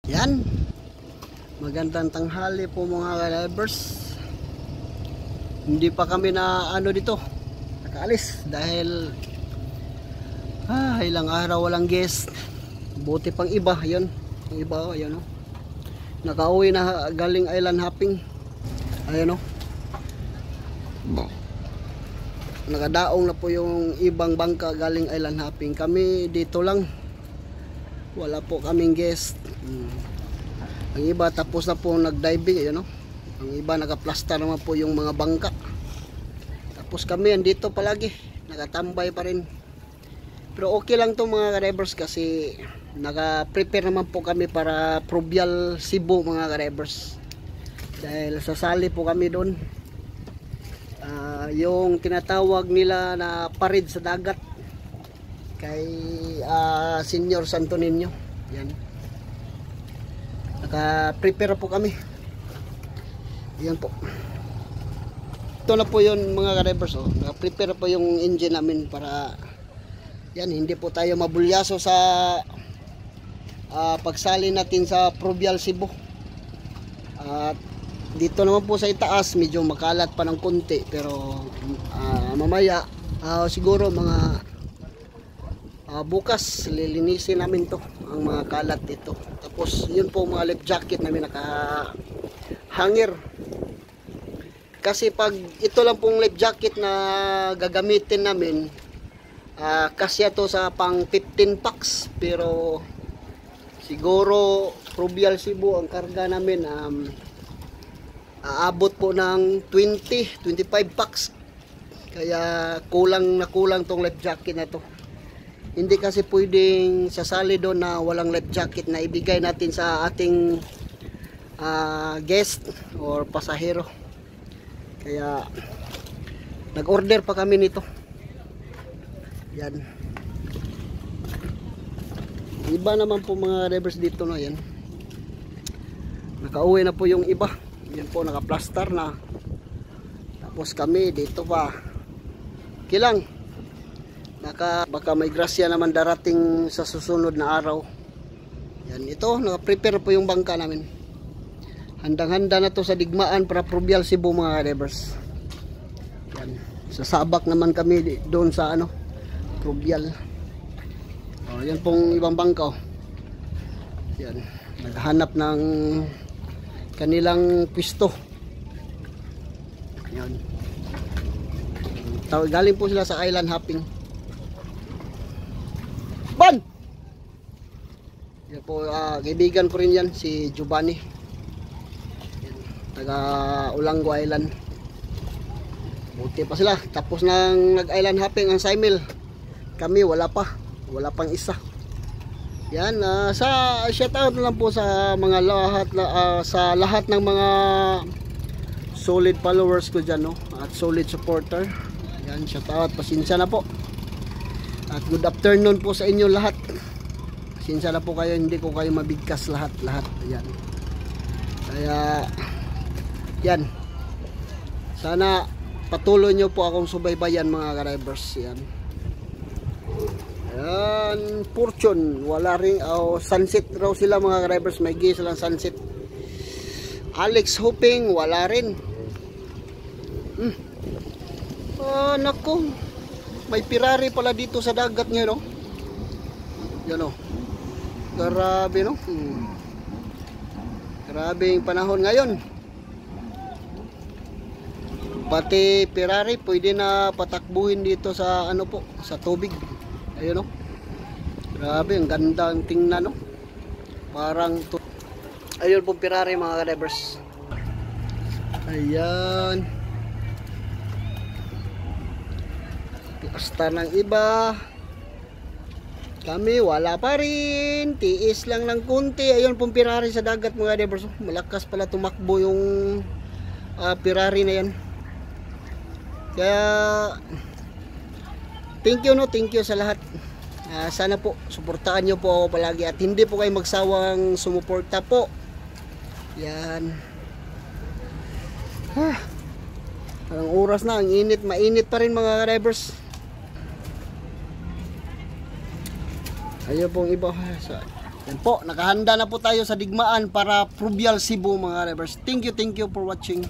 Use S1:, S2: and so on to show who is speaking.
S1: Yan. Magandang tanghali po mga drivers. Hindi pa kami na dito nakaalis dahil ilang araw walang guest. Buti pang iba, yun. Yung iba, ayun, nakauwi na galing island hopping. Ayun, nakadaong na po yung ibang bangka galing island hopping. Kami dito lang, wala po kaming guest. Ang iba tapos na po nag-diving, ayun, ang iba naka-plaster naman po yung mga bangka. Tapos kami andito palagi, nakatambay pa rin. Pero okay lang to mga drivers kasi naka-prepare naman po kami para Provial Cebu mga drivers. Dahil sasali po kami doon. Yung tinatawag nila na parid sa dagat kay Senior Santo Niño. Yan. Naka-prepare po kami. Yan po. Ito na po yun mga drivers. Naka-prepare po yung engine namin para yan, hindi po tayo mabulyaso sa pagsali natin sa Provial Cebu. At dito naman po sa itaas medyo makalat pa ng konti, pero mamaya siguro mga bukas lilinisin namin to, ang mga kalat dito. Tapos yun po mga life jacket namin naka hanger. Kasi pag ito lang pong life jacket na gagamitin namin, kasya to sa pang 15 packs, pero siguro Provial Cebu ang karga namin aabot po ng 25 packs. Kaya kulang na kulang tong life jacket na to. Hindi kasi pwedeng sasali doon na walang life jacket na ibigay natin sa ating guest or pasahero. Kaya nag-order pa kami nito. Yan. Iba naman po mga drivers dito na yan. Nakauwi na po yung iba. Yan po, naka-plaster na. Tapos kami dito pa. Kilang. Baka may grasya naman darating sa susunod na araw. Yan, ito, naka-prepare po yung bangka namin. Handang-handa na to sa digmaan para Provial Cebu mga drivers. Yan. Sasabak naman kami doon sa Provial. Yan pong ibang bangka. Yan, naghahanap ng kanilang pwesto. Yan. Galing po sila sa island hopping. Ban! Yan po, kaibigan ko rin yan, si Giovanni. Yan, taga Olanggo Island. Buti pa sila. Tapos nang nag-island hopping ang Saimil. Kami wala pang isa. Yan, shout out lang po sa mga sa lahat ng mga solid followers ko dyan, at solid supporter. Yan, shout out, pasensya na po. At good afternoon po sa inyo lahat. Pasensya na po kayo, hindi ko kayo mabigkas lahat. Yan. Kaya yan. Sana patuloy nyo po akong subaybayan mga drivers. Yan. Yan, Fortune, wala rin, Sunset raw sila mga drivers, may gis lang Sunset. Alex Hopping, wala rin. Naku, may Ferrari pala dito sa dagat ngayon, yan grabe, grabe yung panahon ngayon. Pati Ferrari pwede na patakbuhin dito sa sa tubig. Ayun, grabe, ang ganda ang tingnan, parang ayun po Ferrari mga drivers. Ayan, piasta ng iba. Kami wala pa rin, tiis lang ng kunti. Ayun pong Ferrari sa dagat mga drivers. Malakas pala tumakbo yung Ferrari na yan. Kaya thank you sa lahat. Sana po suportahan nyo po ako palagi at hindi po kayo magsawang sumuporta po. Yan. Ang oras na, ang init, mainit pa rin mga drivers. Ayun pong iba. Yan po, nakahanda na po tayo sa digmaan para Provial Cebu mga ka-drivers. Thank you for watching.